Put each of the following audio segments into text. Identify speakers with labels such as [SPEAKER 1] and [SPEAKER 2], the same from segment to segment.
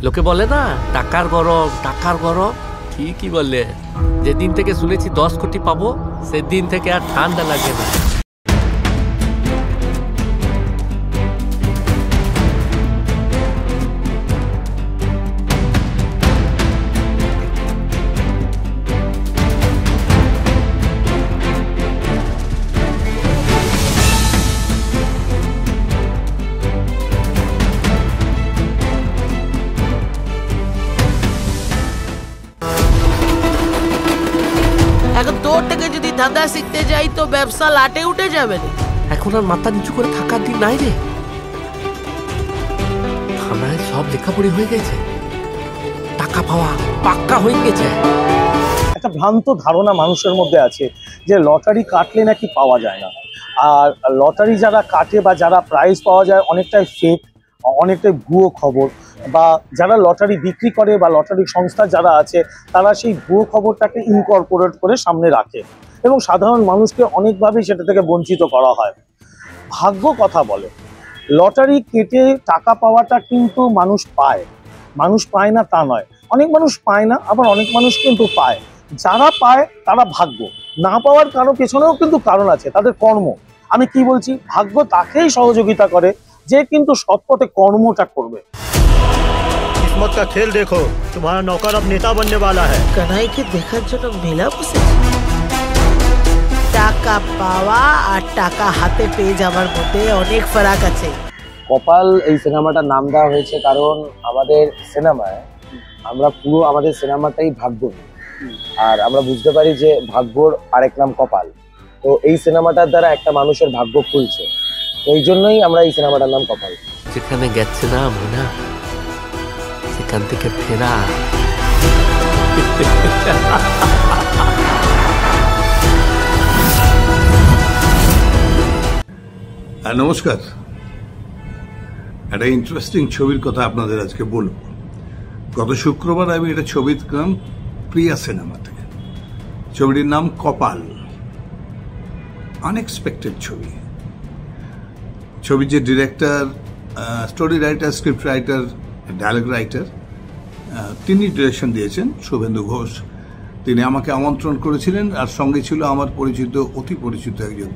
[SPEAKER 1] লোকে বলে না টাকার গরম, ঠিকই বললে। যেদিন থেকে শুনেছি 10 কোটি পাবো সেদিন থেকে আর ঠান্ডা লাগে না।
[SPEAKER 2] তোর থেকে যদি ধাঁধা শিখতে যাই তো ব্যবসা লাটে উঠে যাবে।
[SPEAKER 1] এখন আর মাথা নিচু করে থাকার দিন নাই রে। থানায় সব লেখাপড়ি হয়ে গেছে, টাকা পাওয়া পাক্কা হয়ে গেছে।
[SPEAKER 3] একটা ভ্রান্ত ধারণা মানুষের মধ্যে আছে যে লটারি কাটলে নাকি পাওয়া যায় না, আর লটারি যারা কাটে বা যারা প্রাইজ পাওয়া যায় অনেকটাই ফেক, অনেকটাই ভুয়ো খবর। বা যারা লটারি বিক্রি করে বা লটারি সংস্থা যারা আছে তারা সেই ভুয়ো খবরটাকে ইনকর্পোরেট করে সামনে রাখে এবং সাধারণ মানুষকে অনেকভাবেই সেটা থেকে বঞ্চিত করা হয়। ভাগ্য কথা বলে, লটারি কেটে টাকা পাওয়াটা কিন্তু মানুষ পায় না তা নয়। অনেক মানুষ পায় না, আবার অনেক মানুষ কিন্তু পায়। যারা পায় তারা ভাগ্য, না পাওয়ার কারো পেছনেও কিন্তু কারণ আছে, তাদের কর্ম। আমি কি বলছি, ভাগ্য তাকেই সহযোগিতা করে যে কিন্তু সৎপথে কর্মটা করবে।
[SPEAKER 4] किस्मत का खेल देखो, तुम्हारा नौकर अब नेता बनने वाला है।
[SPEAKER 2] কানাইকে দেখার জন্য মেলা বসেছে। টাকা পাওয়া আর টাকা হাতে পেয়ে যাওয়ার মধ্যে অনেক ফারাক আছে।
[SPEAKER 5] কপাল এই সিনেমাটার নাম দেওয়া হয়েছে কারণ আমাদের সিনেমায় আমরা পুরো আমাদের সিনেমাটাই ভাগ্য, আর আমরা বুঝতে পারি যে ভাগ্যর আরেক নাম কপাল। তো এই সিনেমাটার দ্বারা একটা মানুষের ভাগ্য খুলছে, তো এই জন্যই আমরা এই সিনেমাটার নাম কপাল।
[SPEAKER 1] যেখানে গেছে না মনে সেখান থেকে ফেরা।
[SPEAKER 6] নমস্কার, একটা ইন্টারেস্টিং ছবির কথা আপনাদের আজকে বলব। গত শুক্রবার আমি একটা ছবি দেখলাম প্রিয়া সিনেমা থেকে। ছবিটির নাম কপাল। আনএক্সপেক্টেড ছবি। ছবির যে director, story writer, script writer, dialogue writer, তিনি ডিরেকশন দিয়েছেন শুভেন্দু ঘোষ। তিনি আমাকে আমন্ত্রণ করেছিলেন, আর সঙ্গে ছিল আমার পরিচিত, অতি পরিচিত একজন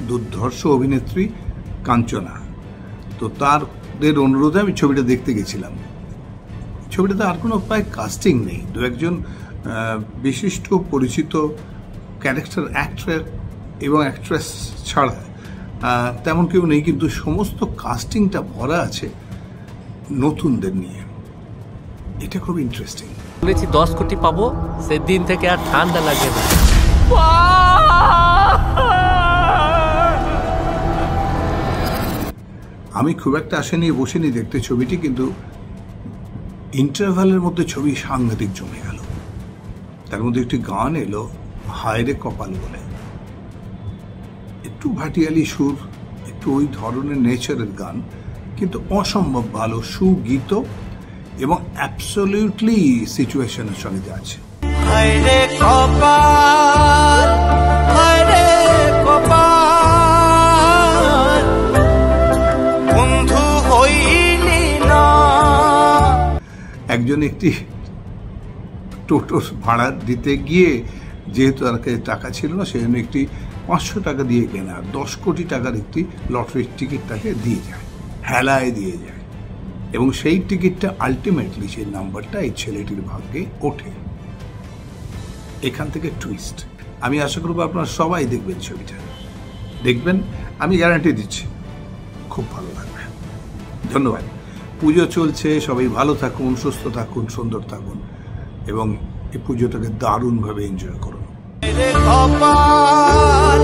[SPEAKER 6] দুর্ধর্ষ অভিনেত্রী কাঞ্চনা। তো তাদের অনুরোধে আমি ছবিটা দেখতে গেছিলাম। ছবিটাতে আর কোনো প্রায় কাস্টিং নেই, দু একজন বিশিষ্ট পরিচিত ক্যারেক্টার অ্যাক্টর এবং অ্যাক্ট্রেস ছাড়া তেমন কেউ নেই, কিন্তু সমস্ত কাস্টিংটা ভরা আছে নতুনদের নিয়ে। এটা খুব ইন্টারেস্টিং।
[SPEAKER 1] শুনেছি 10 কোটি পাবো সেদিন থেকে আর ঠান্ডা লাগে না।
[SPEAKER 6] আমি খুব একটা আশা নিয়ে বসিনি দেখতে ছবিটি, কিন্তু ইন্টারভ্যালের মধ্যে ছবি সাংঘাতিক জমে গেল। তার মধ্যে একটি গান এলো, হায়রে কপাল বলে। একটু ভাটিয়ালি সুর, একটু ওই ধরনের নেচারের গান, কিন্তু অসম্ভব ভালো সুগীত এবং অ্যাবসলিউটলি সিচুয়েশনের সঙ্গে যাচ্ছে।
[SPEAKER 7] হায়রে কপাল, হায়রে কপাল, বন্ধু হইলি না।
[SPEAKER 6] একজন একটি টোটোর ভাড়া দিতে গিয়ে যেহেতু আর টাকা ছিল না, সেজন্য একটি 500 টাকা দিয়ে কেনা 10 কোটি টাকার একটি লটারির টিকিট তাকে দিয়ে যায়, হেলায় দিয়ে যায়, এবং সেই টিকিটটা আলটিমেটলি সেই নাম্বারটা এই ছেলেটির ভাগ্যে ওঠে। এখান থেকে টুইস্ট। আমি আশা করবো আপনারা সবাই দেখবেন ছবিটা, দেখবেন, আমি গ্যারান্টি দিচ্ছি খুব ভালো লাগবে। ধন্যবাদ। পুজো চলছে, সবাই ভালো থাকুন, সুস্থ থাকুন, সুন্দর থাকুন এবং এই পুজোটাকে দারুণভাবে এনজয় করুন।
[SPEAKER 7] কপাল